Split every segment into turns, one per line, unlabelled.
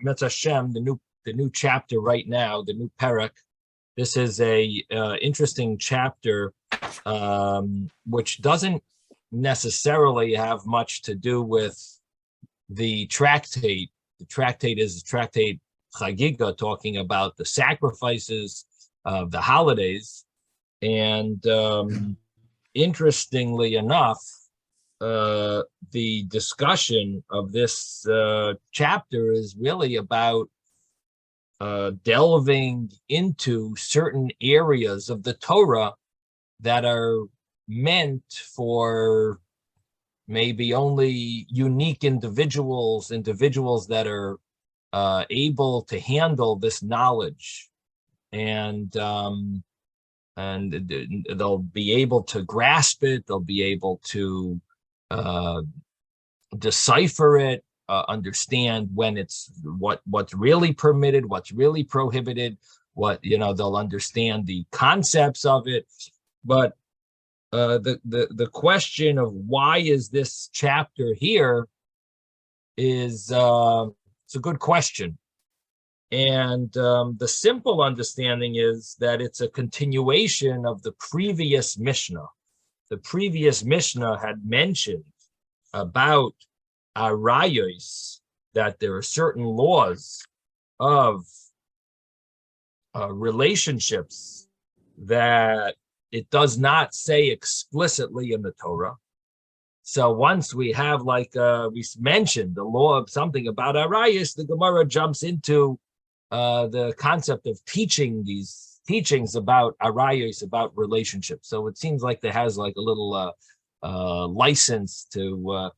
Metz Hashem, the new chapter right now, the new parak. This is a interesting chapter, which doesn't necessarily have much to do with the tractate. The tractate is the tractate Chagiga, talking about the sacrifices of the holidays. And interestingly enough, the discussion of this chapter is really about delving into certain areas of the Torah that are meant for maybe only unique individuals that are able to handle this knowledge, and they'll be able to grasp it, they'll be able to decipher it, understand when it's what's really permitted, what's really prohibited, they'll understand the concepts of it. But the question of why is this chapter here is it's a good question. And the simple understanding is that it's a continuation of the previous Mishnah. The previous Mishnah had mentioned about arayos, that there are certain laws of relationships that it does not say explicitly in the Torah. So once we have, we mentioned the law of something about arayos, the Gemara jumps into the concept of teaching these teachings about arayos, about relationships. So it seems like there has like a little license to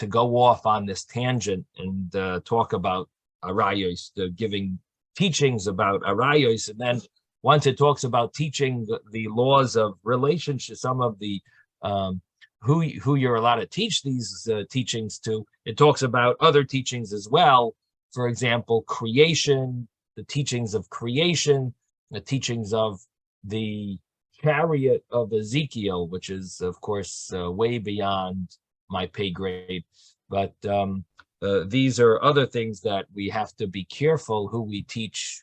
go off on this tangent and talk about arayos, giving teachings about arayos. And then once it talks about teaching the laws of relationships, some of the who you're allowed to teach these teachings to, it talks about other teachings as well. For example, creation, the teachings of creation, the teachings of the chariot of Ezekiel, which is, of course, way beyond my pay grade. But these are other things that we have to be careful who we teach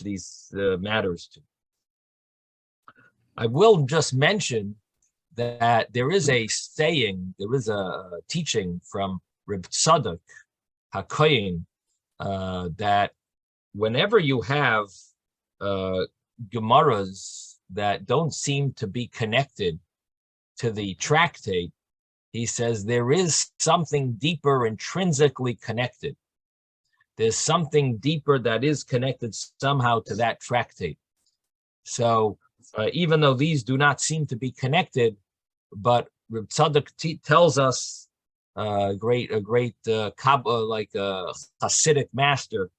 these matters to. I will just mention that there is a saying, there is a teaching from Reb Tzadok HaKohen, that whenever you have Gemaras that don't seem to be connected to the tractate, he says there is something deeper intrinsically connected. There's something deeper that is connected somehow to that tractate. So even though these do not seem to be connected, but Reb Tzadok tells us, a great Hasidic master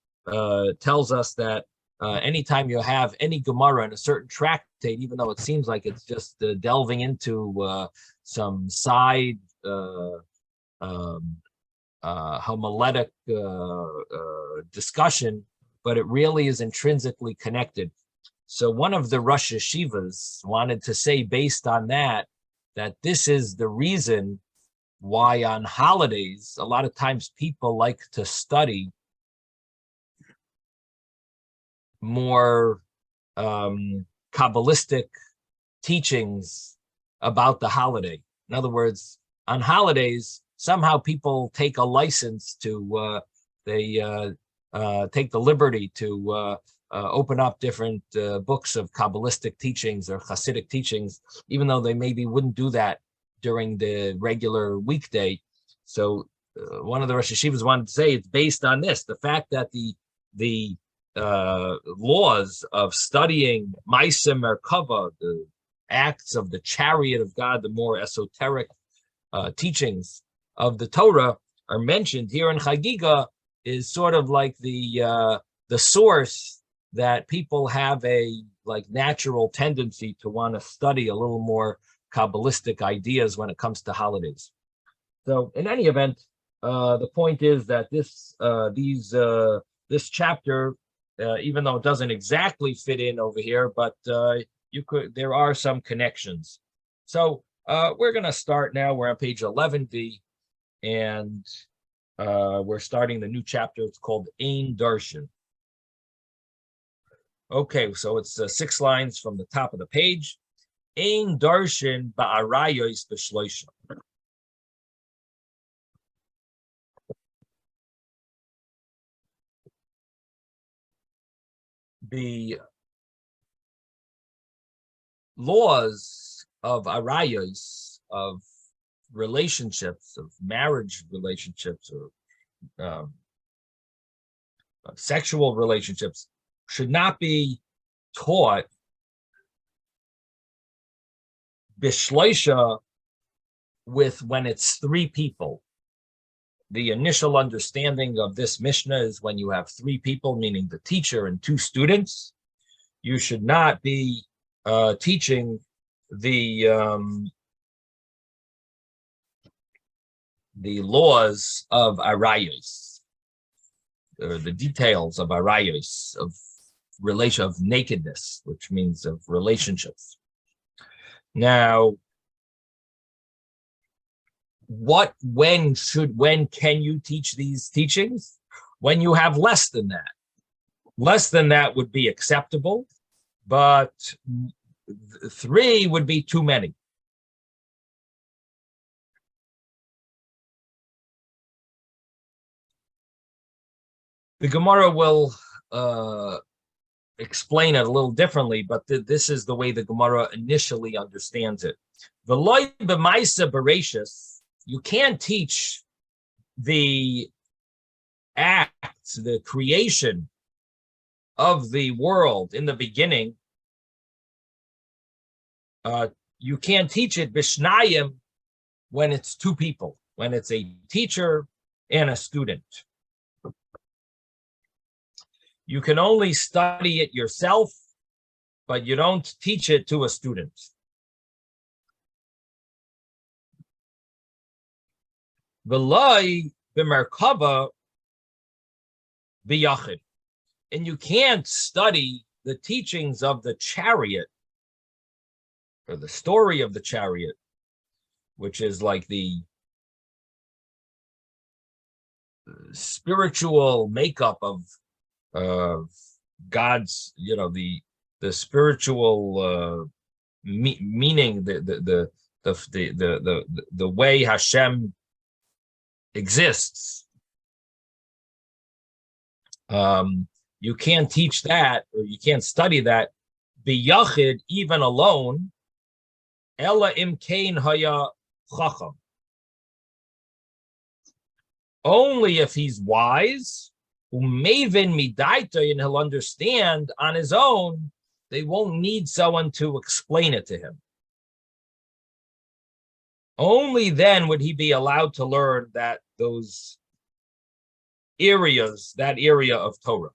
tells us that anytime you have any Gemara in a certain tractate, even though it seems like it's just delving into some side homiletic discussion, but it really is intrinsically connected. So one of the Rosh Yeshivas wanted to say, based on that this is the reason why on holidays, a lot of times people like to study more Kabbalistic teachings about the holiday. In other words, on holidays, somehow people take a license to, take the liberty to open up different books of Kabbalistic teachings or Hasidic teachings, even though they maybe wouldn't do that during the regular weekday. So one of the Rosh Yeshivas wanted to say it's based on this, the fact that the laws of studying Ma'aseh Merkava, the acts of the chariot of God, the more esoteric teachings of the Torah are mentioned here in Chagiga, is sort of like the source that people have a natural tendency to want to study a little more Kabbalistic ideas when it comes to holidays. So in any event, the point is that this chapter, even though it doesn't exactly fit in over here, but there are some connections. So we're going to start now. We're on page 11b, and We're starting the new chapter. It's called Ein Darshan. Okay, so it's 6 lines from the top of the page. Ein Darshan ba'arayos b'shloisha. The laws of arayos, of relationships, of marriage relationships, or sexual relationships, should not be taught bishleisha with when it's 3 people. The initial understanding of this Mishnah is when you have 3 people, meaning the teacher and 2 students. You should not be teaching the laws of arayos, or the details of arayos, of relation, of nakedness, which means of relationships. Now, when can you teach these teachings? When you have less than that. Less than that would be acceptable, but 3 would be too many. The Gemara will explain it a little differently, but this is the way the Gemara initially understands it. V'loy b'maisa bereshis, you can't teach the act, the creation of the world in the beginning. You can't teach it bishnayim when it's 2 people, when it's a teacher and a student. You can only study it yourself, but you don't teach it to a student. V'loi b'merkava b'yachid. And you can't study the teachings of the chariot, or the story of the chariot, which is like the spiritual makeup of God's, the spiritual meaning, the way Hashem exists. You can't teach that, or you can't study that biyachid, even alone. Ella imkain haya chacham. Only if he's wise, umevin midaita, and he'll understand on his own. They won't need someone to explain it to him. Only then would he be allowed to learn that area of Torah.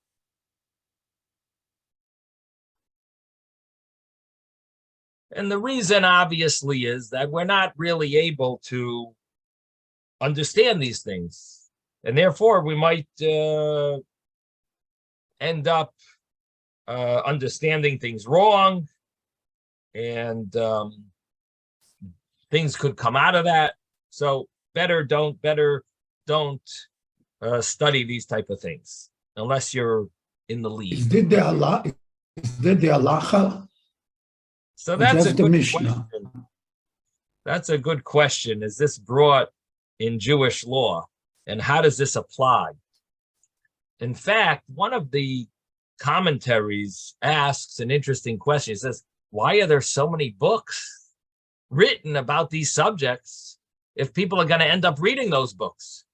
And the reason, obviously, is that we're not really able to understand these things. And therefore, we might end up understanding things wrong, and things could come out of that. So better don't study these type of things unless you're in the lead.
Is that the halacha?
So that's a good question. That's a good question. Is this brought in Jewish law, and how does this apply? In fact, one of the commentaries asks an interesting question. He says, why are there so many books written about these subjects if people are going to end up reading those books?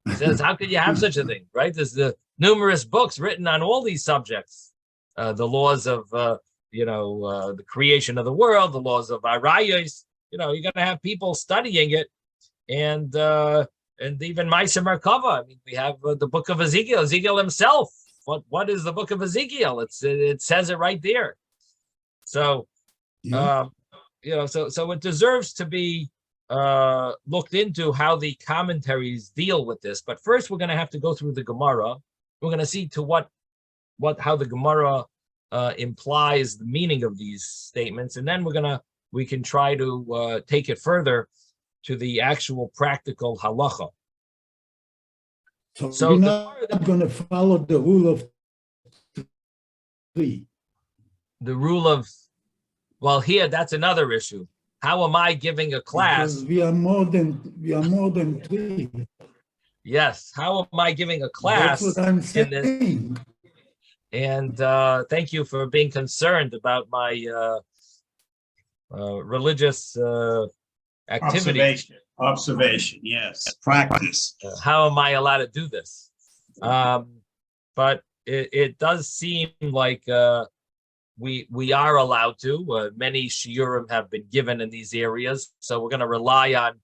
He says, how could you have such a thing, right? There's the numerous books written on all these subjects, the laws of, the creation of the world, the laws of arayos. You're going to have people studying it, and even Ma'aser Merkava. I mean, we have the book of Ezekiel. Ezekiel himself. What is the book of Ezekiel? It says it right there. So, so it deserves to be looked into how the commentaries deal with this. But first, we're going to have to go through the Gemara. We're going to see to how the Gemara implies the meaning of these statements, and then we can try to take it further to the actual practical halacha.
So
So
we're
the
not going to follow the rule of three.
the rule of, well, here that's another issue. How am I giving a class?
Because we are more than three.
Yes. How am I giving a
That's
class
what I'm
in this?
saying.
And thank you for being concerned about my religious activity.
Observation, yes. Practice.
How am I allowed to do this? But it does seem like we are allowed to. Many shiurim have been given in these areas, so we're going to rely on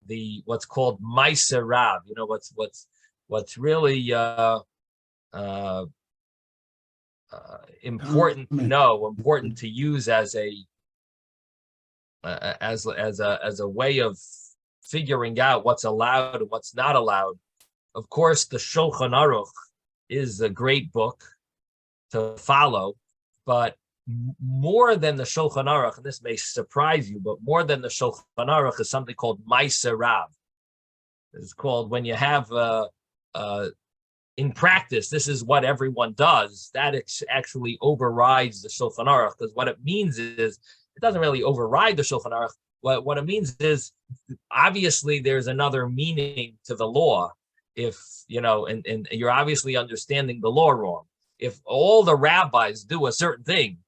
the what's called Maisa Rav. You know what's really important to know, important to use as a way of figuring out what's allowed and what's not allowed. Of course, the Shulchan Aruch is a great book to follow, but more than the Shulchan Aruch, and this may surprise you, but more than the Shulchan Aruch is something called Maisa Rav. It's called when you have in practice, this is what everyone does. That actually overrides the Shulchan Aruch, because what it means is it doesn't really override the Shulchan Aruch. What it means is obviously there's another meaning to the law. If and you're obviously understanding the law wrong. If all the rabbis do a certain thing,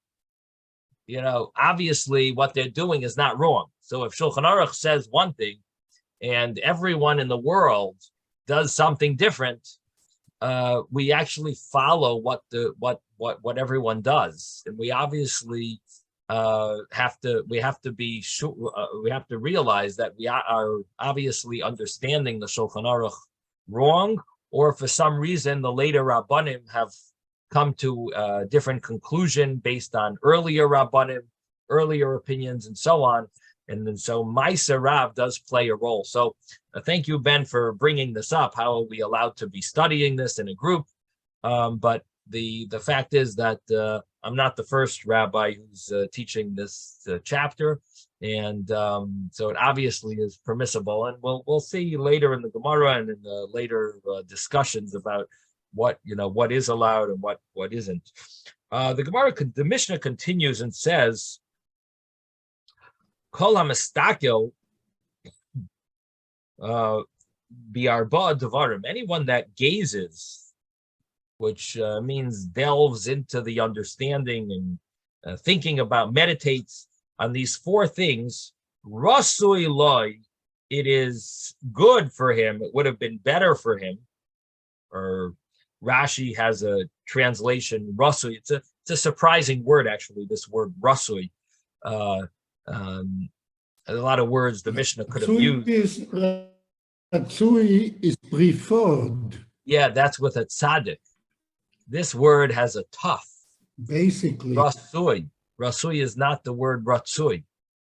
obviously what they're doing is not wrong. So if Shulchan Aruch says one thing and everyone in the world does something different, we actually follow what everyone does, and we obviously have to be sure, we have to realize that we are obviously understanding the Shulchan Aruch wrong, or for some reason the later Rabbanim have come to a different conclusion based on earlier Rabbanim, earlier opinions, and so on. And then so Maisa Rav does play a role. So thank you, Ben, for bringing this up. How are we allowed to be studying this in a group? But the fact is that I'm not the first rabbi who's teaching this chapter, and so it obviously is permissible. And we'll see later in the Gemara and in the later discussions about what is allowed and what isn't. The Mishnah continues and says, Kol hamistakel bi'arba devarim. Anyone that gazes, which means delves into the understanding and thinking about, meditates on these four things, rasui loy, it is good for him. It would have been better for him. Or Rashi has a translation, rasui. It's a surprising word, actually, this word rasui. A lot of words the Mishnah could have used.
Ratsui is preferred.
Yeah, that's with a tzaddik. This word has a tough.
Basically.
Rasui. Rasui is not the word ratsui.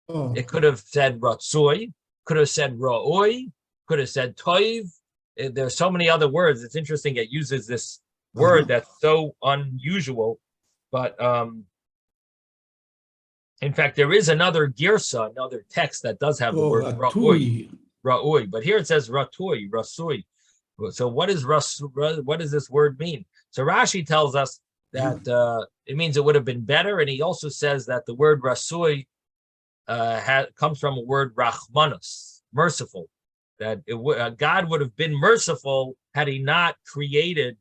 Oh.
It could have said ratsui, could have said ra'oi, could have said toiv. There's so many other words. It's interesting it uses this word that's so unusual. But in fact, there is another girsa, another text that does have the word ra'ui. But here it says rasui. So what does this word mean? So Rashi tells us that it means it would have been better, and he also says that the word rasui comes from a word rachmanus, merciful. That God would have been merciful had he not created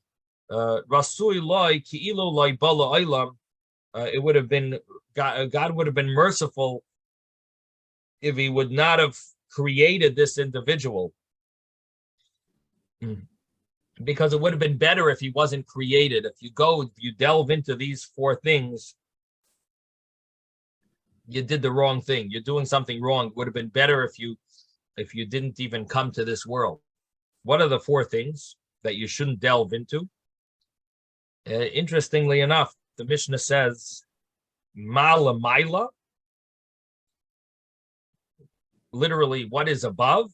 rasui loy ki'ilu loy bala olam. It would have been God would have been merciful if he would not have created this individual. Because it would have been better if he wasn't created. If you delve into these four things, you did the wrong thing. You're doing something wrong. It would have been better if you didn't even come to this world. What are the four things that you shouldn't delve into? Interestingly enough, the Mishnah says, Malamaila, literally what is above,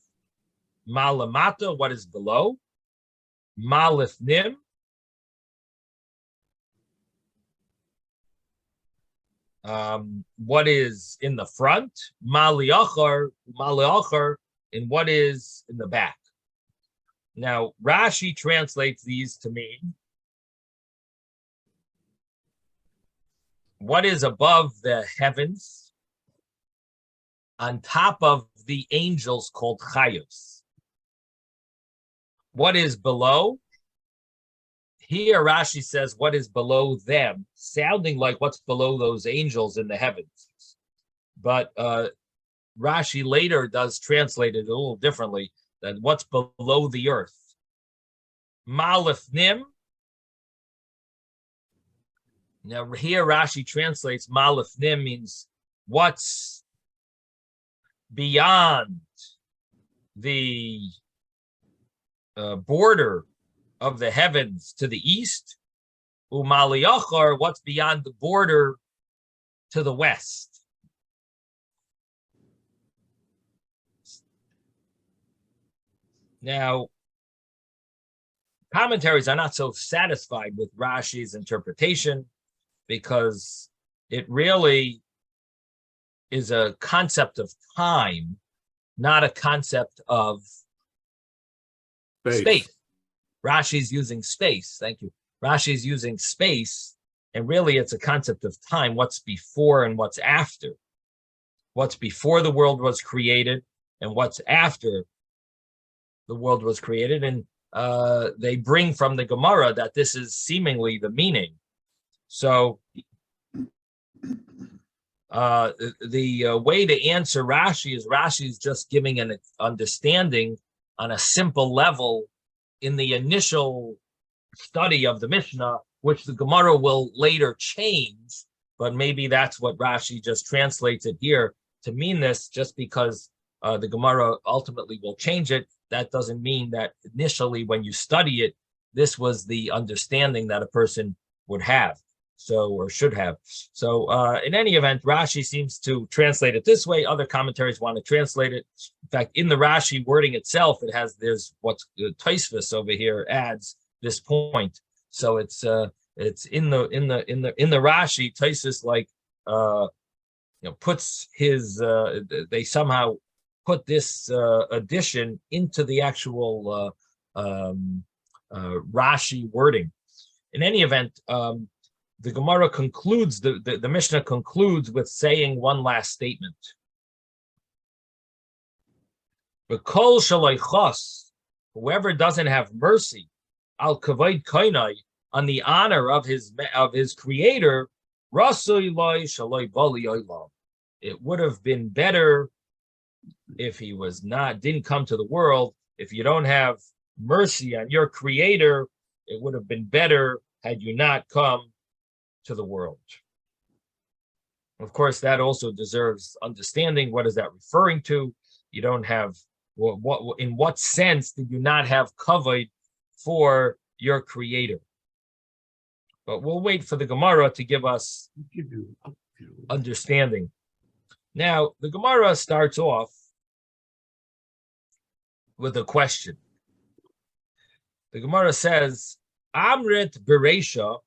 Malamata, what is below, Malifnim, what is in the front, Maliachar, and what is in the back. Now, Rashi translates these to mean what is above the heavens on top of the angels called chayos. What is below? Here Rashi says what is below them, sounding like what's below those angels in the heavens. But Rashi later does translate it a little differently, that what's below the earth. Malifnim. Now here Rashi translates Malifnim means what's beyond the border of the heavens to the east, Umaliyachar, what's beyond the border to the west. Now, commentaries are not so satisfied with Rashi's interpretation because it really is a concept of time, not a concept of space. Rashi's using space. Thank you. Rashi's using space, and really it's a concept of time, what's before and what's after. What's before the world was created and what's after the world was created. And they bring from the Gemara that this is seemingly the meaning. So the way to answer Rashi is just giving an understanding on a simple level in the initial study of the Mishnah, which the Gemara will later change, but maybe that's what Rashi just translates it here to mean this. Just because the Gemara ultimately will change it, that doesn't mean that initially when you study it, this was the understanding that a person would have, or should have. So in any event, Rashi seems to translate it this way. Other commentaries want to translate it. In fact, in the Rashi wording itself, there's what's Tosfos over here adds this point. So it's in the Rashi, Tosfos puts his they somehow put this addition into the actual Rashi wording. In any event, the Gemara concludes, the Mishnah concludes with saying one last statement. V'kol shaloichos, whoever doesn't have mercy, al kavod kainai, on the honor of his creator, rasoi loy shaloi bali olam. It would have been better if he didn't come to the world. If you don't have mercy on your creator, it would have been better had you not come to the world. Of course, that also deserves understanding. What is that referring to? You don't have, in what sense did you not have kavod for your creator? But we'll wait for the Gemara to give us understanding. Now, the Gemara starts off with a question. The Gemara says, Amrit Bereisha,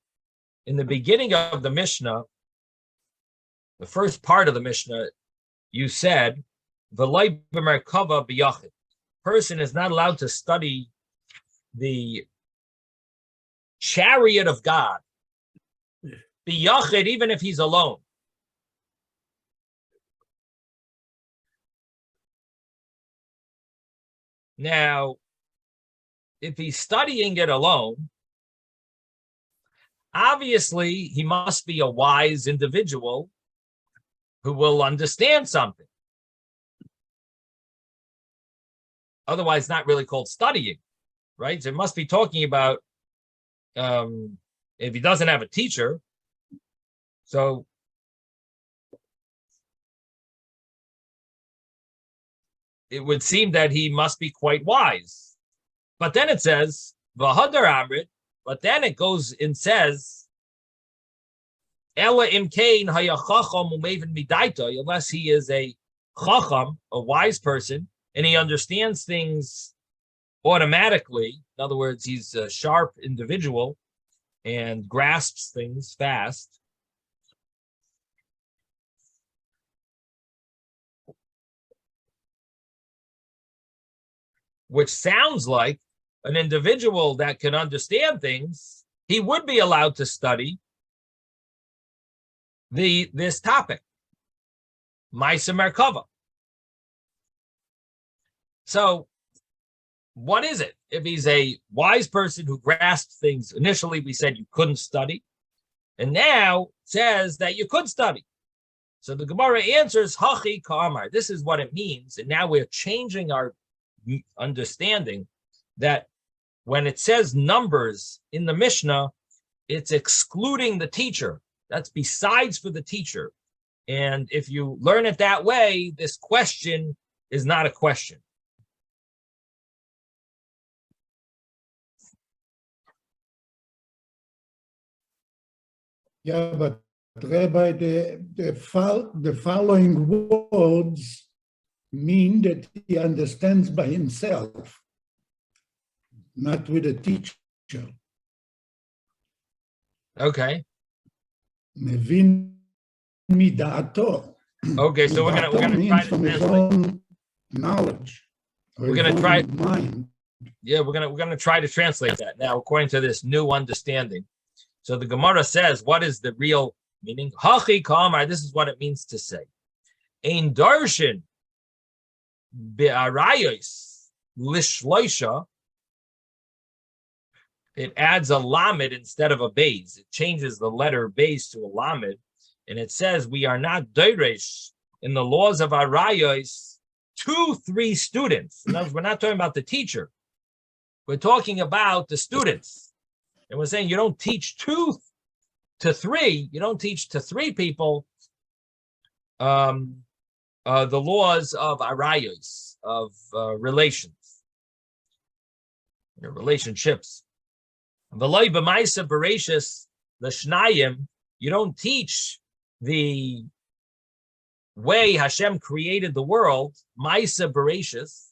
in the beginning of the Mishnah, the first part of the Mishnah, you said, V'loi b'merkava b'yachid. Person is not allowed to study the chariot of God, b'yachid, even if he's alone. Now, if he's studying it alone, obviously he must be a wise individual who will understand something. Otherwise, not really called studying, right? So it must be talking about if he doesn't have a teacher. So it would seem that he must be quite wise. But then it says, V'hadar amrit, but then it goes and says, Ela imkein hayachacham umeven midaita, unless he is a chacham, a wise person, and he understands things automatically. In other words, he's a sharp individual and grasps things fast. Which sounds like an individual that can understand things, he would be allowed to study this topic, Maisa Merkava. So what is it? If he's a wise person who grasps things, initially we said you couldn't study, and now says that you could study. So the Gemara answers, Hachi Ka'amar. This is what it means. And now we're changing our understanding that when it says numbers in the Mishnah, it's excluding the teacher. That's besides for the teacher. And if you learn it that way, this question is not a question.
Yeah, but Rabbi, the following words mean that he understands by himself, not with a teacher.
Okay.
Mevin midato.
Okay, so we're gonna try to
from his
translate.
own knowledge.
We're gonna try.
Mind.
Yeah, we're gonna try to translate that now according to this new understanding. So the Gemara says, what is the real meaning? Hachi Kamar, this is what it means to say. Ein darshan be'arayos lishloisha. It adds a lamed instead of a beis. It changes the letter beis to a lamed. And it says, we are not doresh in the laws of arayos 2-3 students. In other words, we're not talking about the teacher. We're talking about the students. And we're saying you don't teach 2 to 3. You don't teach to 3 people the laws of arayos, of relations, relationships. V'loi b'maisa bereshis l'shnayim. You don't teach the way Hashem created the world, maisa bereshis,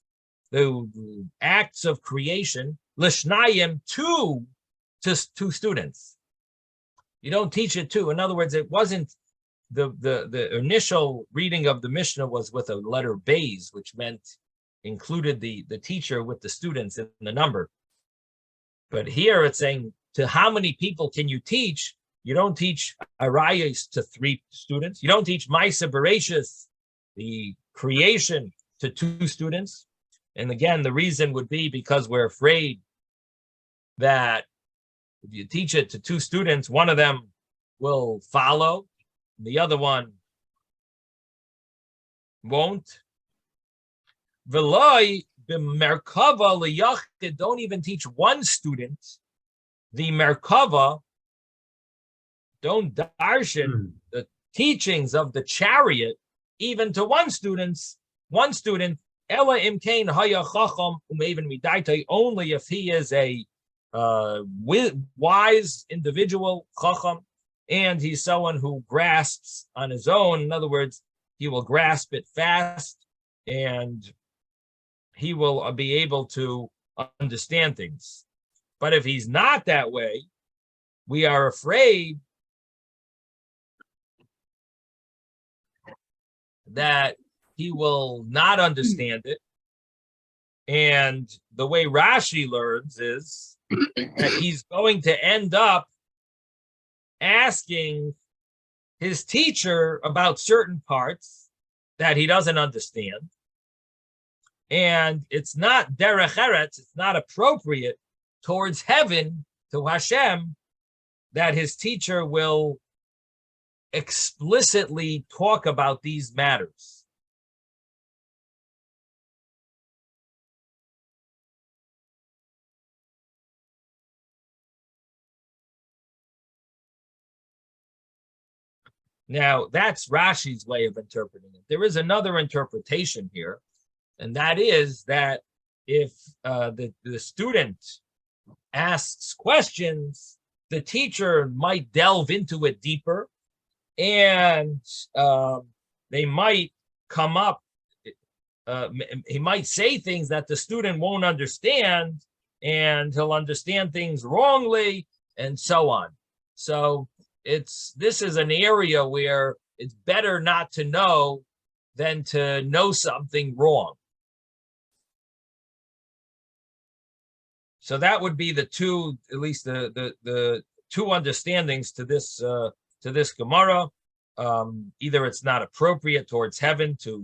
the acts of creation, l'shnayim, to 2 students. You don't teach it to. In other words, it wasn't the initial reading of the Mishnah was with a letter beis, which meant included the teacher with the students in the number. But here it's saying, to how many people can you teach? You don't teach arayos to 3 students. You don't teach Maisa Bereshis, the creation, to 2 students. And again, the reason would be because we're afraid that if you teach it to 2 students, one of them will follow, the other one won't. V'loi b'merkava liyachid, don't even teach 1 student. The merkava, don't darshan the teachings of the chariot even to 1 student. Ela imkain haya chacham umeven midaitai, only if he is a wise individual, chacham, and he's someone who grasps on his own. In other words, he will grasp it fast, and he will be able to understand things. But if he's not that way, we are afraid that he will not understand it. And the way Rashi learns is that he's going to end up asking his teacher about certain parts that he doesn't understand. And it's not derech eretz, it's not appropriate towards heaven, to Hashem, that his teacher will explicitly talk about these matters. Now, that's Rashi's way of interpreting it. There is another interpretation here, and that is that if the student asks questions, the teacher might delve into it deeper, and they might come up, he might say things that the student won't understand, and he'll understand things wrongly, and so on. So this is an area where it's better not to know than to know something wrong. So that would be the two, at least the two understandings to this Gemara. Either it's not appropriate towards heaven to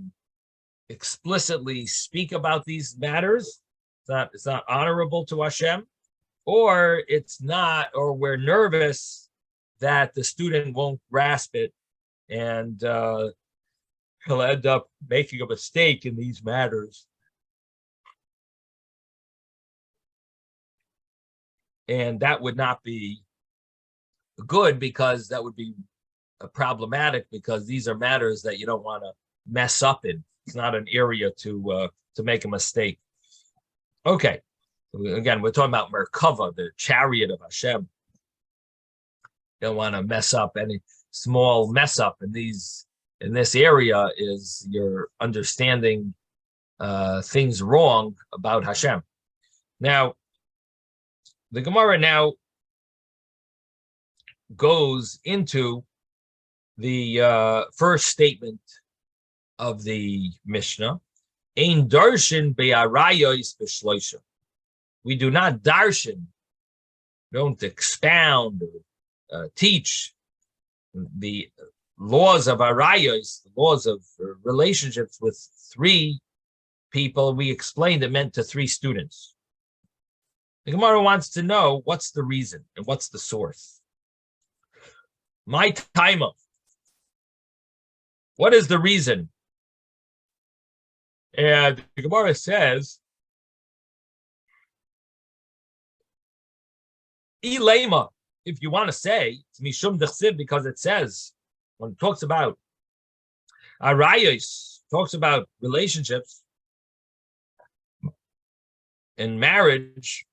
explicitly speak about these matters. It's not honorable to Hashem, or it's not, or we're nervous that the student won't grasp it, and he'll end up making a mistake in these matters. And that would not be good, because that would be problematic, because these are matters that you don't want to mess up in. It's not an area to make a mistake. Okay. Again, we're talking about Merkava, the chariot of Hashem. You don't want to mess up. Any small mess up in this area is you're understanding things wrong about Hashem. Now, the Gemara now goes into the first statement of the Mishnah. Ein darshan be'arayos b'shloisha. We do not darshan, don't expound or teach the laws of arayos, the laws of relationships with three people. We explained it meant to three students. The Gemara wants to know what's the reason and what's the source. My time of. What is the reason? And the Gemara says, Ilema, if you want to say, it's Mishum Dechsiv, because it says, when it talks about Arayos, talks about relationships and marriage,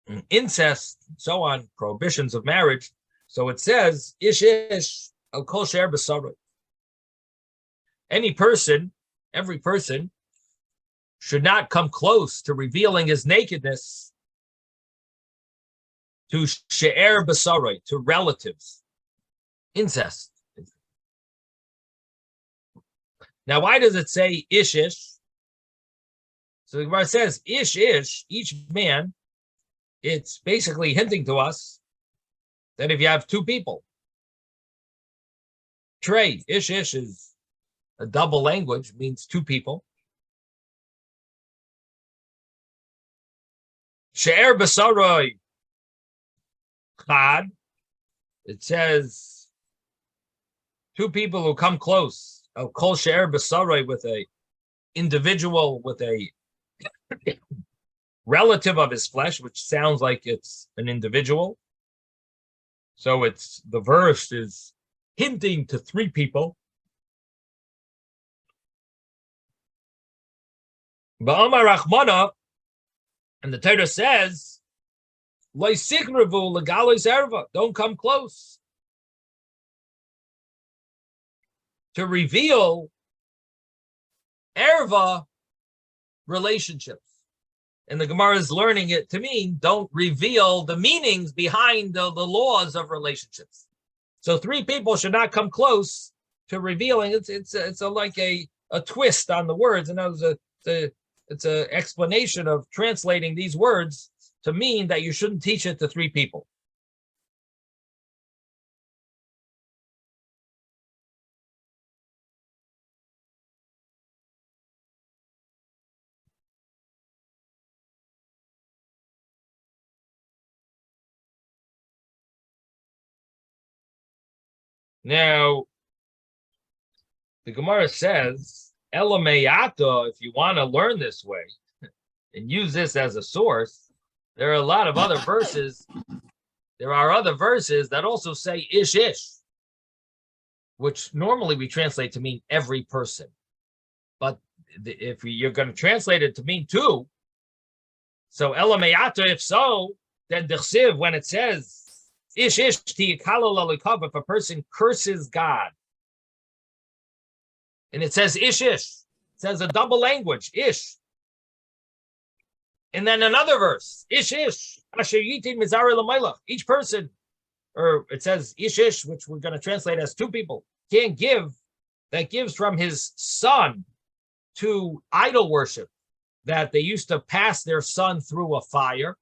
and incest, and so on, prohibitions of marriage. So it says, Ish ish al kol she'er b'saroi. Any person, every person, should not come close to revealing his nakedness to she'er b'saroi, to relatives, incest. Now, why does it say ish ish? So the Gemara says ish ish, each man. It's basically hinting to us that if you have two people, trey, ish ish is a double language, means two people. She'er b'saroi chad, it says two people who come close. I'll call she'er b'saroi, with a individual, with a relative of his flesh, which sounds like it's an individual. So it's, the verse is hinting to three people. Ba'amar Rachmana, and the Torah says, Lo sikravu legalos erva, don't come close to reveal erva, relationships. And the Gemara is learning it to mean don't reveal the meanings behind the laws of relationships. So three people should not come close to revealing. It's like a twist on the words, and it's an explanation of translating these words to mean that you shouldn't teach it to three people. Now, the Gemara says, Elameyato, if you want to learn this way and use this as a source, there are a lot of other verses. There are other verses that also say ish ish, which normally we translate to mean every person. But if you're going to translate it to mean two, so Elameyato, if so, then Dechsiv, when it says ish ish tiyikalo lalikav, if a person curses God, and it says ish ish, it says a double language, ish. And then another verse, ish ish, asher yitin mizari l'maylach. Each person, or it says ish ish, which we're going to translate as two people, can't give, that gives from his son to idol worship, that they used to pass their son through a fire,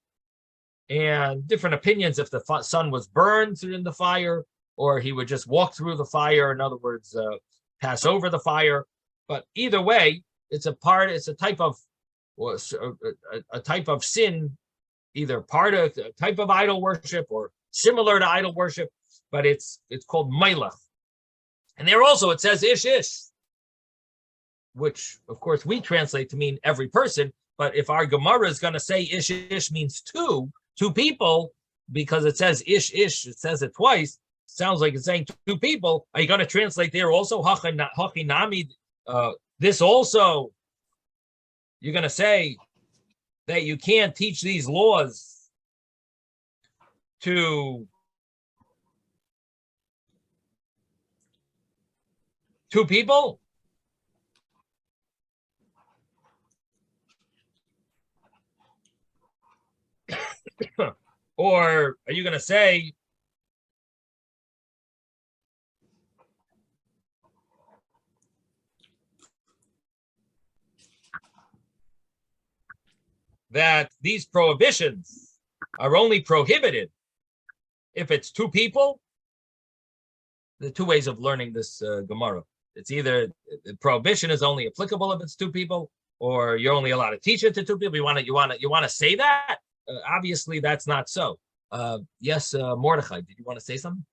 and different opinions if the son was burned in the fire or he would just walk through the fire. In other words, pass over the fire. But either way, it's a type of sin, either part of a type of idol worship or similar to idol worship, but it's called Melech. And there also it says ish ish, which of course we translate to mean every person. But if our Gemara is going to say ish ish means two people, because it says ish ish, it says it twice, sounds like it's saying two people. Are you going to translate there also hachinami? This also, you're going to say that you can't teach these laws to two people? Or are you going to say that these prohibitions are only prohibited if it's two people? The two ways of learning this Gemara. It's either the prohibition is only applicable if it's two people, or you're only allowed to teach it to two people. You want to say that? Obviously, that's not so. Yes, Mordechai, did you want to say something?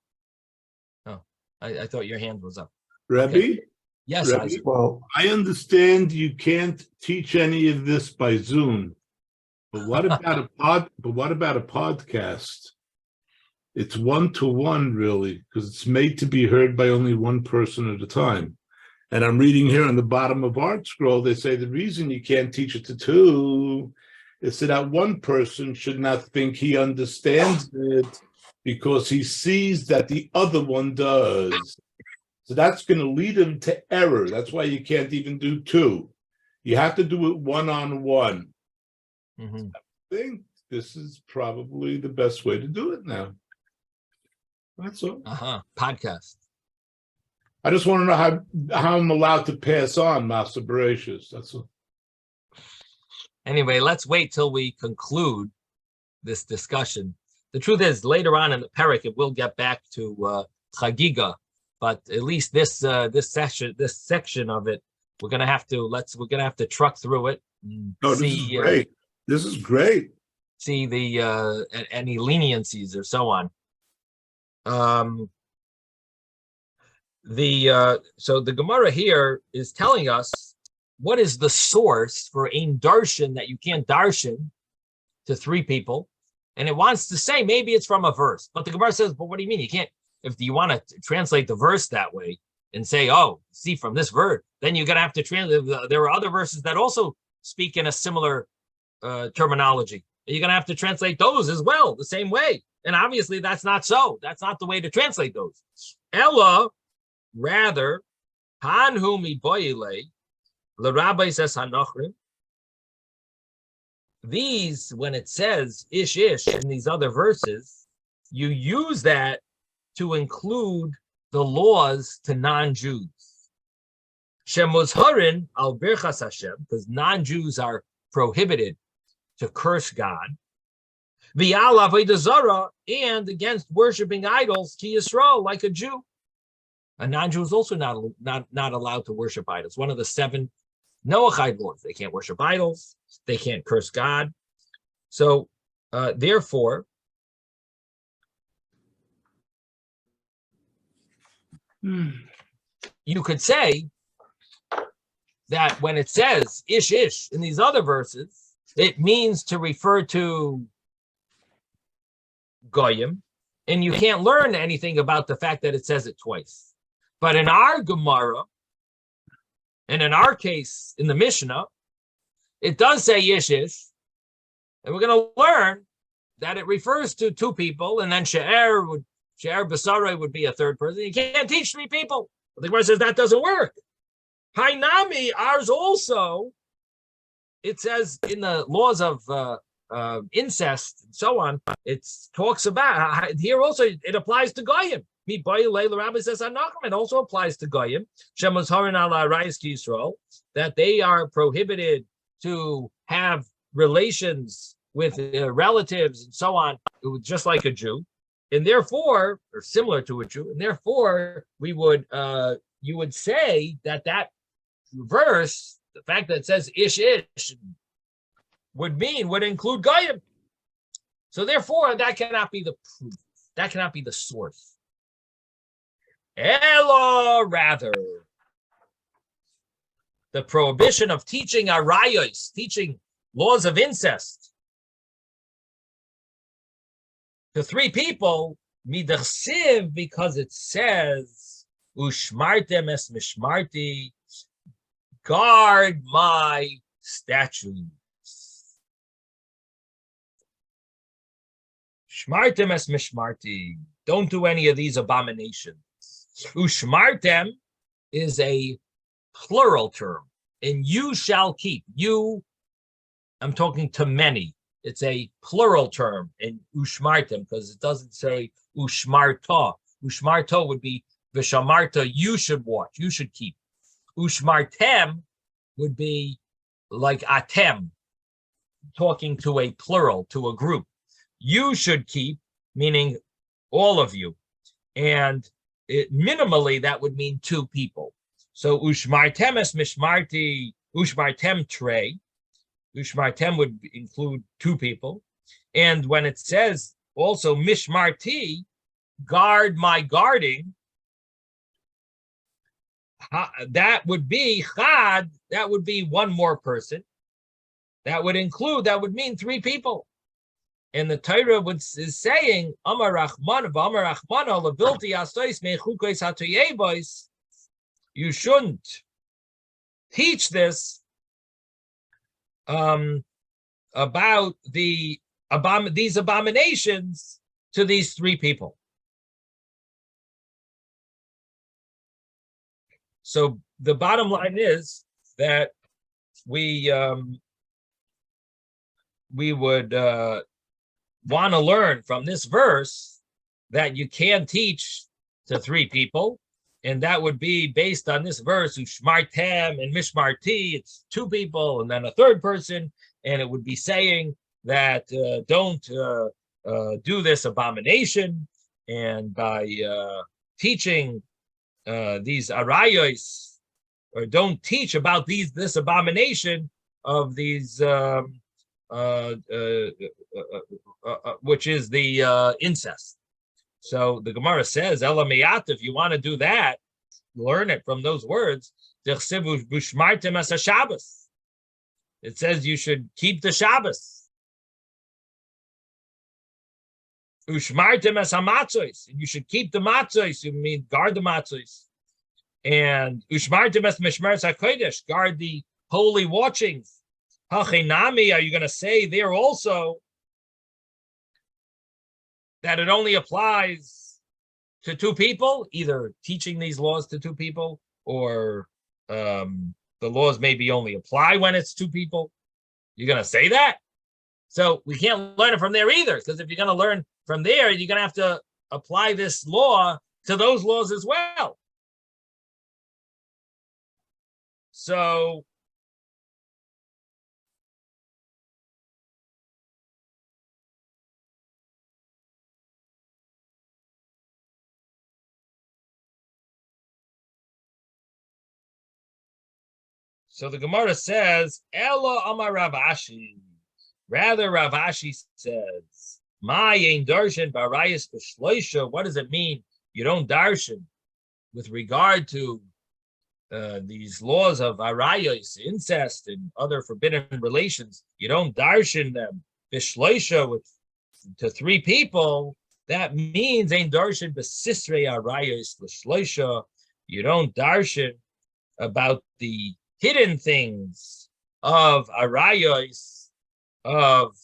Oh, I thought your hand was up.
Rebbe?
Okay. Yes,
Rebbe?
Isaac.
Well, I understand you can't teach any of this by Zoom, but what about a podcast? It's 1-to-1, really, because it's made to be heard by only one person at a time. And I'm reading here on the bottom of Art Scroll, they say the reason you can't teach it to two is so that one person should not think he understands it because he sees that the other one does. So that's going to lead him to error. That's why you can't even do two. You have to do it one-on-one.
Mm-hmm.
I think this is probably the best way to do it now. That's all.
Podcast.
I just want to know how I'm allowed to pass on Master Bereshis. That's all.
Anyway, let's wait till we conclude this discussion. The truth is, later on in the parak, it will get back to Chagiga, but at least this section of it, we're gonna have to truck through it.
No, this is great. This is great.
See the any leniencies or so on. So the Gemara here is telling us what is the source for ein darshan, that you can't darshan to three people, and it wants to say maybe it's from a verse, but the Gemara says, but what do you mean you can't? If you want to translate the verse that way and say, oh, see from this verse, then you're gonna have to translate. There are other verses that also speak in a similar terminology. You're gonna have to translate those as well the same way. And obviously that's not so. That's not the way to translate those. Ella, rather, Hanhu miboyle, the rabbi says Hanochrim. These, when it says ish ish in these other verses, you use that to include the laws to non-Jews. Shemuzharin al birchas Hashem, because non-Jews are prohibited to curse God. V'al avodah zara, and against worshiping idols, ki Yisrael, like a Jew. A non-Jew is also not allowed to worship idols. One of the 7 Noahide laws. They can't worship idols. They can't curse God. So, therefore, you could say that when it says ish ish in these other verses, it means to refer to Goyim, and you can't learn anything about the fact that it says it twice. But in our Gemara, and in our case, in the Mishnah, it does say ish ish, and we're going to learn that it refers to 2 people, and then she'er basara would be a 3rd person. You can't teach 3 people. But the Gemara says that doesn't work. Hainami, ours also, it says in the laws of incest and so on, it talks about, here also, it applies to Goyim. The rabbi says, it also applies to Goyim, that they are prohibited to have relations with relatives and so on, it was just like a Jew, and therefore, or similar to a Jew, and therefore we would you would say that verse, the fact that it says ish would include goyim. So therefore, that cannot be the proof. That cannot be the source. Ella, rather, the prohibition of teaching arayos, teaching laws of incest to three people, midachsiv, because it says, ushmartem es mishmarti, guard my statutes. Shmartem es mishmarti, don't do any of these abominations. Ushmartem is a plural term, and you shall keep. You, I'm talking to many. It's a plural term in ushmartem because it doesn't say ushmarta. Ushmarta would be vishamarta, you should watch, you should keep. Ushmartem would be like atem, talking to a plural, to a group. You should keep, meaning all of you. And minimally, that would mean two people. So ushmartem es mishmarti, ushmartem trey. Ushmartem would include two people. And when it says also mishmarti, guard my guarding, that would be chad, that would be one more person. That would mean three people. And the Torah is saying, Amar Rachman, Amar Rachmana, Lebilti Astois Mechukos Hatoyebois. You shouldn't teach this about these abominations to these three people. So the bottom line is that we would want to learn from this verse that you can teach to three people, and that would be based on this verse, Ushmartem and Mishmarti, it's two people, and then a third person, and it would be saying that don't do this abomination, and by teaching these arayos, or don't teach about this abomination of these which is the incest. So the Gemara says, Ela meyat, if you want to do that, learn it from those words. It says you should keep the Shabbos. Ushmartem es hamatzos, and you should keep the matzos. You mean guard the matzos. And ushmartem es mishmeres hakodesh, guard the holy watchings. Hachinami, are you going to say there also that it only applies to two people, either teaching these laws to two people, or the laws maybe only apply when it's two people? You're going to say that? So we can't learn it from there either, because if you're going to learn from there, you're going to have to apply this law to those laws as well. So the Gemara says, Ella Amar Rav Ashi. Rather, Rav Ashi says, Ma ein darshan barayis b'shloisha. What does it mean? You don't darshan with regard to these laws of arayos, incest, and other forbidden relations. You don't darshan them b'shloisha to three people. That means ein darshan b'sisrei arayos b'shloisha. You don't darshan about the hidden things of arayos, of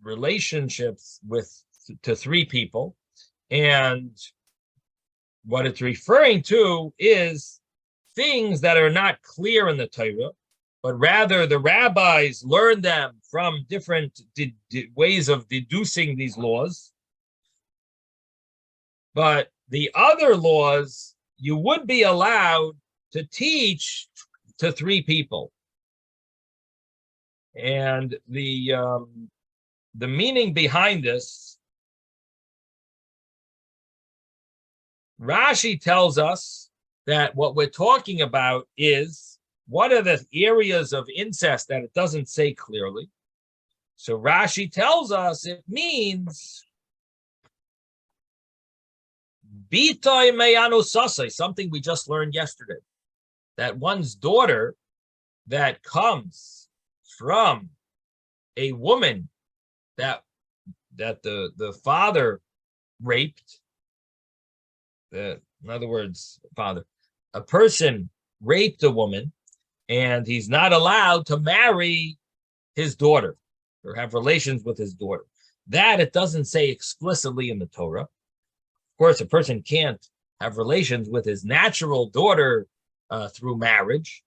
relationships to three people. And what it's referring to is things that are not clear in the Torah, but rather the rabbis learn them from different ways of deducing these laws. But the other laws, you would be allowed to teach to three people. And the meaning behind this, Rashi tells us that what we're talking about is what are the areas of incest that it doesn't say clearly. So Rashi tells us it means Bitoi meyanu sasai, something we just learned yesterday, that one's daughter that comes from a woman that the father raped, in other words, a person raped a woman, and he's not allowed to marry his daughter or have relations with his daughter. That it doesn't say explicitly in the Torah. Of course, a person can't have relations with his natural daughter through marriage.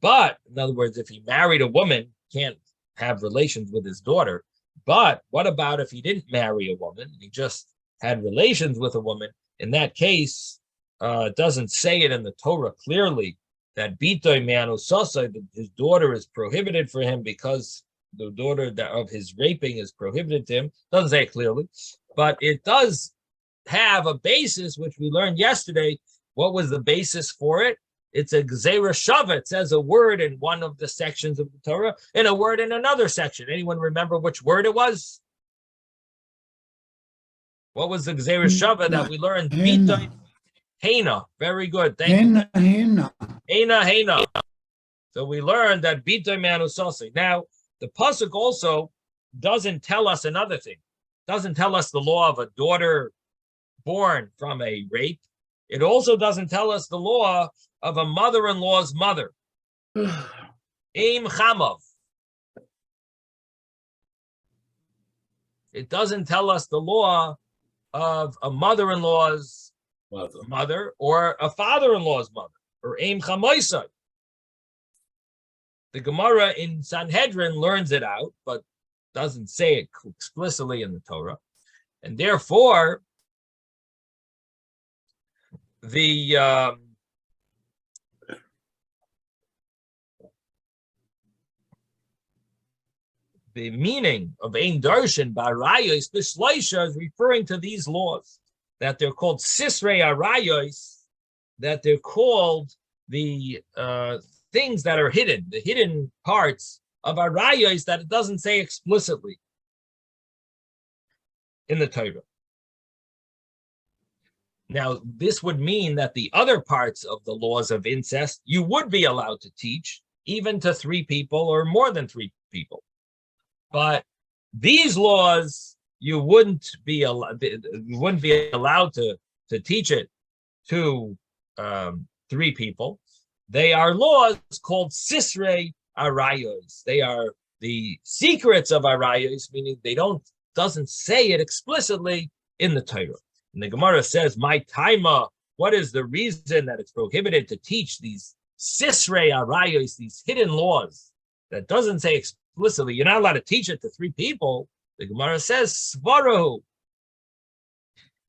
But, in other words, if he married a woman, can't have relations with his daughter. But what about if he didn't marry a woman? He just had relations with a woman. In that case, it doesn't say it in the Torah clearly that Bitoy Manu Sasa, his daughter is prohibited for him because the daughter of his raping is prohibited to him. Doesn't say it clearly, but it does have a basis, which we learned yesterday. What was the basis for it? It's a Gzeira Shava. It says a word in one of the sections of the Torah and a word in another section. Anyone remember which word it was? What was the Gzeira Shava that we learned? Bitoy Hena. Very good. Thank you. Hena. So we learned that Bitoy Manu Sasi. Now, the pasuk also doesn't tell us another thing. Doesn't tell us the law of a daughter born from a rape. It also doesn't tell us the law of a mother-in-law's mother. Aim Chamav. It doesn't tell us the law of a mother-in-law's mother or a father-in-law's mother, or Aim Chamoisai. The Gemara in Sanhedrin learns it out, but doesn't say it explicitly in the Torah. And therefore, the meaning of Ein Darshan Barayos Bishleisha is referring to these laws, that they're called Sisrei Arayos, that they're called the things that are hidden, the hidden parts of Arayos that it doesn't say explicitly in the Torah. Now, this would mean that the other parts of the laws of incest you would be allowed to teach, even to 3 people or more than 3 people. But these laws, you wouldn't be allowed to teach it to 3 people. They are laws called Sisrei Arayos. They are the secrets of Arayos, meaning doesn't say it explicitly in the Torah. And the Gemara says, my taima, what is the reason that it's prohibited to teach these Sisrei Arayos, these hidden laws that doesn't say explicitly, you're not allowed to teach it to 3 people. The Gemara says, Svarahu.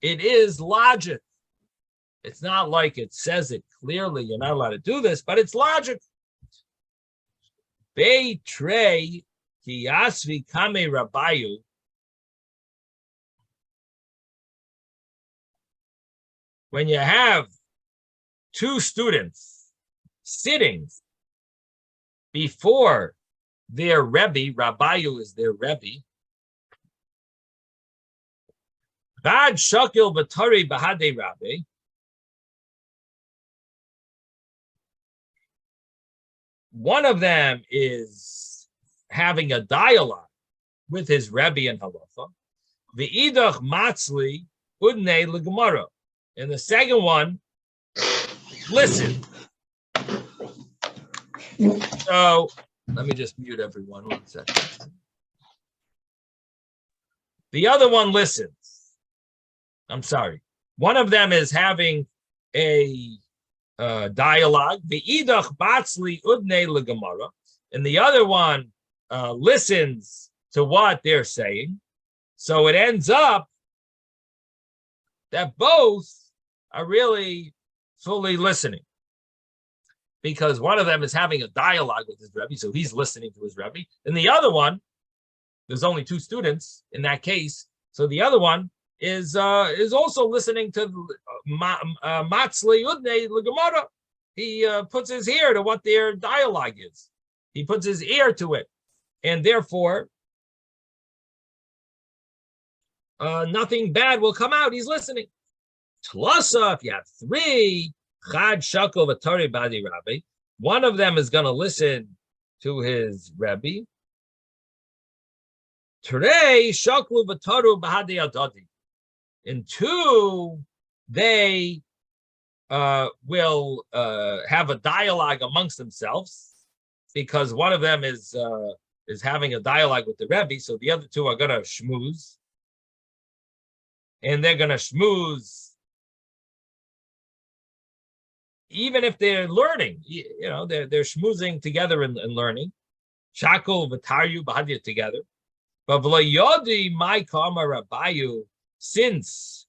It is logic. It's not like it says it clearly, you're not allowed to do this, but it's logic. Beitrei ki yasvi kame rabayu. When you have 2 students sitting before their Rebbe, Rabayu is their Rebbe, Bad Shakil Vatari Bahade Rabbe, one of them is having a dialogue with his Rebbe and Halacha, V'idach Matzli Udnei L'Gemara. And the second one, listen. So let me just mute everyone 1 second. The other one listens. I'm sorry. One of them is having a dialogue. V'idach batzli udnei legemara, and the other one listens to what they're saying. So it ends up that both are really fully listening. because one of them is having a dialogue with his Rebbe, so he's listening to his Rebbe, and the other one, there's only two students in that case, so the other one is also listening to Matzli Udne Gemara. He puts his ear to what their dialogue is. He puts his ear to it, and therefore nothing bad will come out. He's listening. Tlasa, if you have three, Chad Shakel V'Tari Badi Rabbi, one of them is going to listen to his Rebbe. Today, Shaklu V'Taru Bahadi Adadi. And two, they will have a dialogue amongst themselves, because one of them is having a dialogue with the Rebbe, so the other two are going to schmooze. And they're going to schmooze even if they're learning, they're schmoozing together and learning. Shakul v'taryu b'hadya together. But v'lo my kama rabayu, since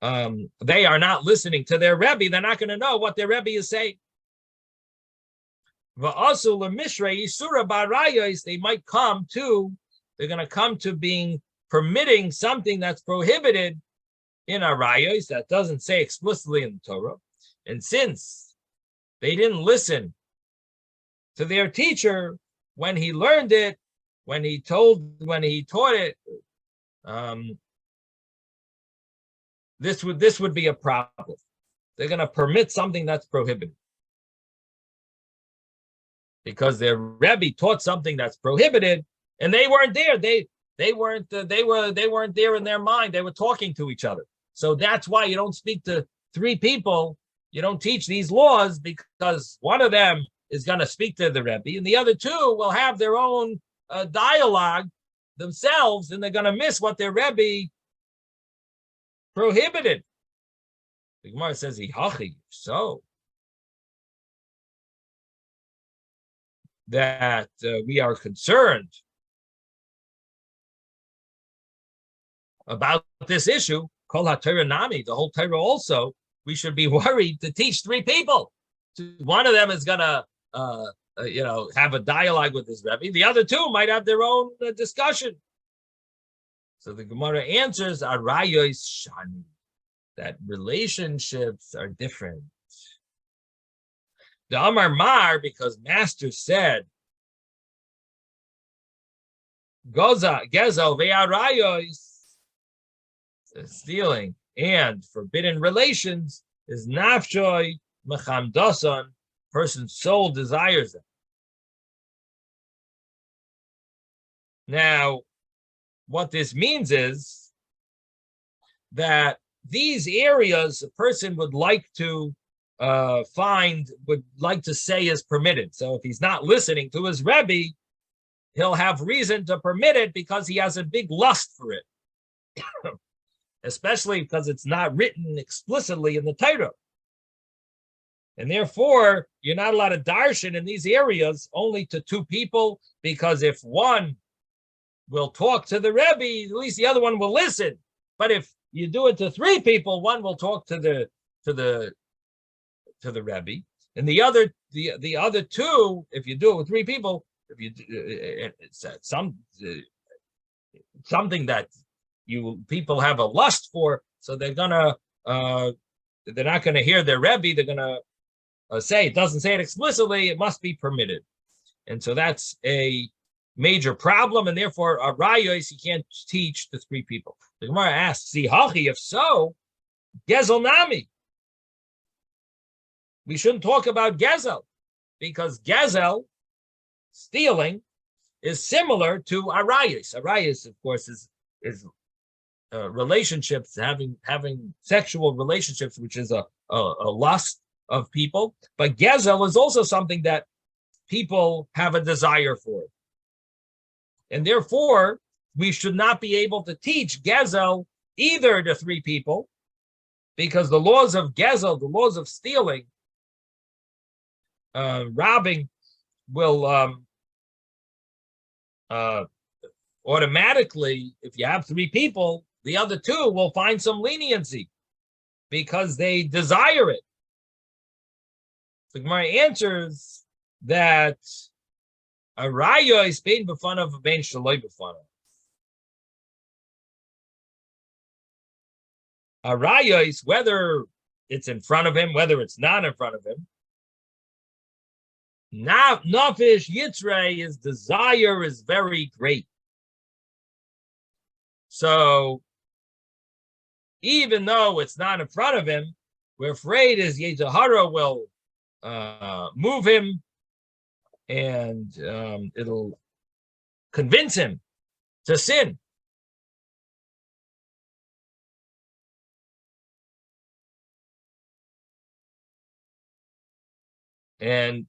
they are not listening to their Rebbe, they're not going to know what their Rebbe is saying. V'asu l'mishrei yisura b'arayos, they're going to come to being permitting something that's prohibited in arayos, that doesn't say explicitly in the Torah. And since they didn't listen to their teacher when he learned it, when he taught it, this would be a problem. They're going to permit something that's prohibited because their Rebbe taught something that's prohibited, and they weren't there. They weren't there in their mind. They were talking to each other. So that's why you don't speak to three people. You don't teach these laws, because one of them is going to speak to the Rebbe, and the other two will have their own dialogue themselves, and they're going to miss what their Rebbe prohibited. The Gemara says, so that we are concerned about this issue, Kol HaTorah Nami, the whole Torah also, we should be worried to teach three people. One of them is going to, have a dialogue with his Rebbe. The other two might have their own discussion. So the Gemara answers, Arayos Shani, that relationships are different. The Amar Mar, because Master said, Gezel ve'arayos, stealing and forbidden relations, is nafshoy mechamdasan, person's soul desires them. Now, what this means is that these areas a person would like to say is permitted. So if he's not listening to his Rebbe, he'll have reason to permit it because he has a big lust for it. Especially because it's not written explicitly in the Torah. And therefore, you're not allowed to darshan in these areas only to two people, because if one will talk to the Rebbe, at least the other one will listen. But if you do it to three people, one will talk to the Rebbe, and the other two, if you do it with three people, if you it's something that people have a lust for, so they're not gonna hear their Rebbe. They're gonna say, it doesn't say it explicitly, it must be permitted, and so that's a major problem, and therefore a rayos he can't teach the three people. The Gemara asks, "Zihachi, if so, gezel nami." We shouldn't talk about gezel, because gezel, stealing, is similar to arayos. Arayos, of course, is relationships, having sexual relationships, which is a lust of people. But gezel is also something that people have a desire for. And therefore, we should not be able to teach gezel either to three people, because the laws of gezel, the laws of stealing, robbing, will automatically, if you have three people, the other two will find some leniency. because they desire it. The Gemara answers that a raya is bein b'fanav v'bein shaloi b'fanav. A raya is whether it's in front of him, whether it's not in front of him. Nafish Yitzrei, his desire is very great. So even though it's not in front of him, we're afraid his Yetzirah will move him, and it'll convince him to sin. And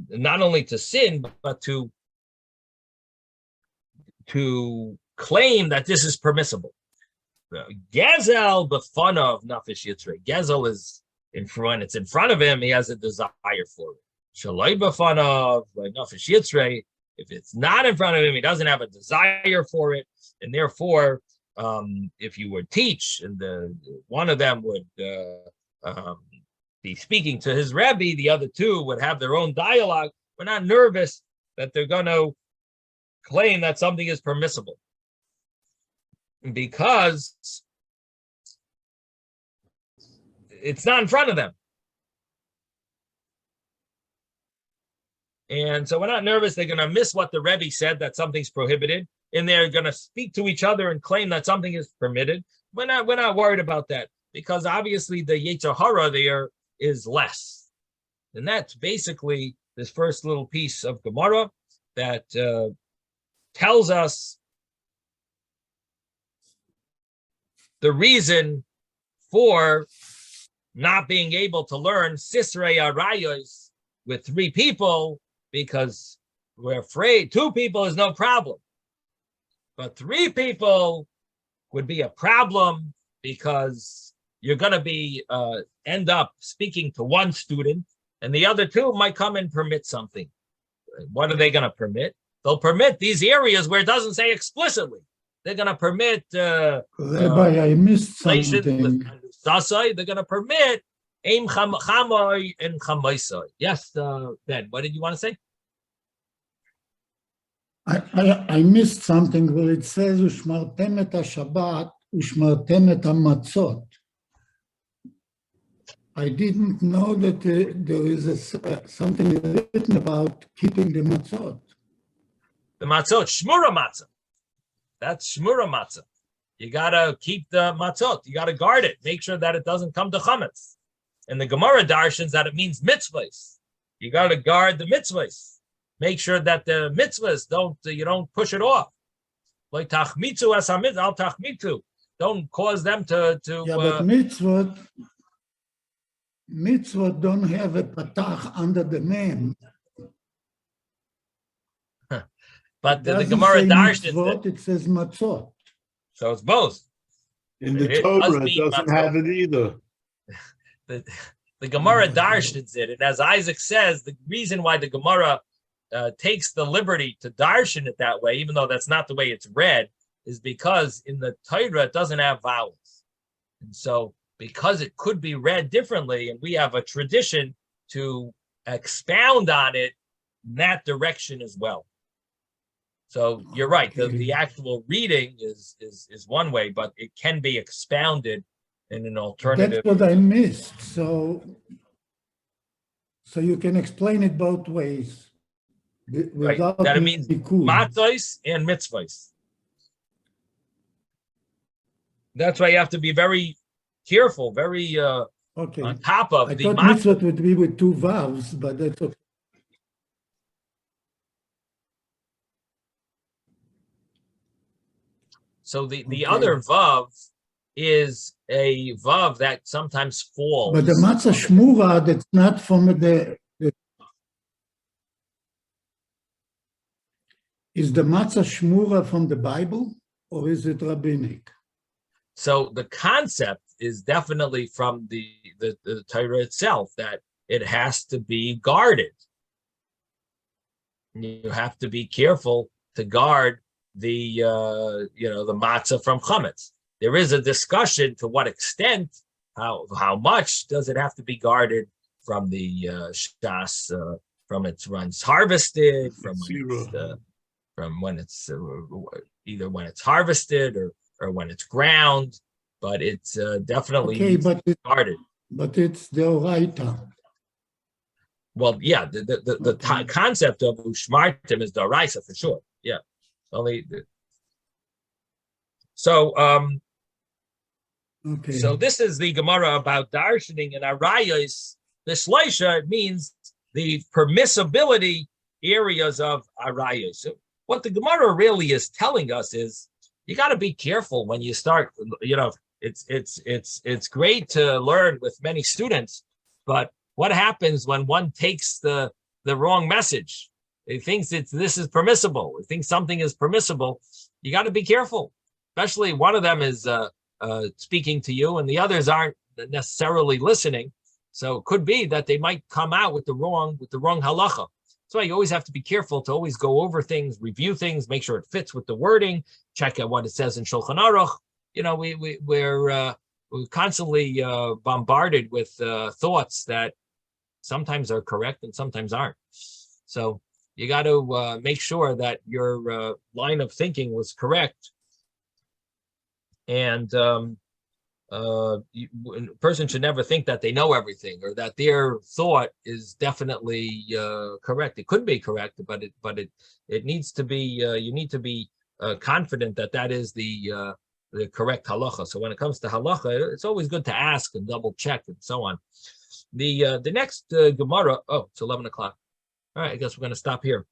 not only to sin, but to claim that this is permissible. Gezel b'fanav nafish yitzrei. Gezel is in front. It's in front of him. He has a desire for it. Shaloi b'fanav nafish yitzrei. If it's not in front of him, he doesn't have a desire for it, and therefore, if you would teach, and one of them would be speaking to his Rebbe, the other two would have their own dialogue. We're not nervous that they're going to claim that something is permissible, because it's not in front of them. And so we're not nervous they're going to miss what the Rebbe said, that something's prohibited, and they're going to speak to each other and claim that something is permitted. We're not worried about that, because obviously the Yetzirah there is less. And that's basically this first little piece of Gemara that tells us the reason for not being able to learn Sisrei Arayos with 3 people, because we're afraid 2 people is no problem. But 3 people would be a problem, because you're going to be end up speaking to one student, and the other 2 might come and permit something. What are they going to permit? They'll permit these areas where it doesn't say explicitly. They're going to permit.
Rabbi, I missed something.
They're going to permit aim chamoy and chamoisai. Yes, Ben. What did you want to say?
I missed something where it says ushmartem et haShabbat ushmartem et hamatzot. I didn't know that there is something written about keeping the matzot.
The matzot, shmura matzah. That's shmura matzah. You gotta keep the matzot. You gotta guard it. Make sure that it doesn't come to chametz. And the Gemara darshans that it means mitzvahs. You gotta guard the mitzvahs. Make sure that the mitzvahs you don't push it off. Like tachmitzu as hamid al tachmitzu. Don't cause them to.
Yeah, but mitzvot don't have a patach under the name.
But the Gemara darshans
it says matzot.
So it's both.
In the Torah, it doesn't have it either.
The Gemara darshans it, and as Isaac says, the reason why the Gemara takes the liberty to darshan it that way, even though that's not the way it's read, is because in the Torah it doesn't have vowels, and so because it could be read differently, and we have a tradition to expound on it in that direction as well. So you're right. The actual reading is one way, but it can be expounded in an alternative.
That's what I missed. So you can explain it both ways.
Right. That it means matzos and mitzvahs. That's why you have to be very careful, very on top of the
thought mitzvot would be with 2 vowels, but that's okay.
So the other vav is a vav that sometimes falls.
But the matzah shmura, that's not from is the matzah shmura from the Bible, or is it rabbinic?
So the concept is definitely from the Torah itself, that it has to be guarded. You have to be careful to guard the matzah from chametz. There is a discussion to what extent How much does it have to be guarded from the shas, from when it's harvested, from when it's either when it's harvested or when it's ground, but it's definitely guarded.
But it's the oraita.
Well, yeah, the concept of ushmartim is the oraisa for sure. Yeah, So this is the Gemara about darshaning and arayos. The shleisha, it means the permissibility areas of arayos. So what the Gemara really is telling us is you got to be careful when you start. It's great to learn with many students, but what happens when one takes the wrong message? He thinks this is permissible. He thinks something is permissible. You got to be careful, especially one of them is speaking to you and the others aren't necessarily listening. So it could be that they might come out with the wrong halacha. So you always have to be careful to always go over things, review things, make sure it fits with the wording, check out what it says in Shulchan Aruch. We're constantly bombarded with thoughts that sometimes are correct and sometimes aren't. So you got to make sure that your line of thinking was correct. And a person should never think that they know everything or that their thought is definitely correct. It could be correct, but it needs to be. You need to be confident that is the correct halacha. So when it comes to halacha, it's always good to ask and double check and so on. The next Gemara. Oh, it's 11 o'clock. All right, I guess we're going to stop here.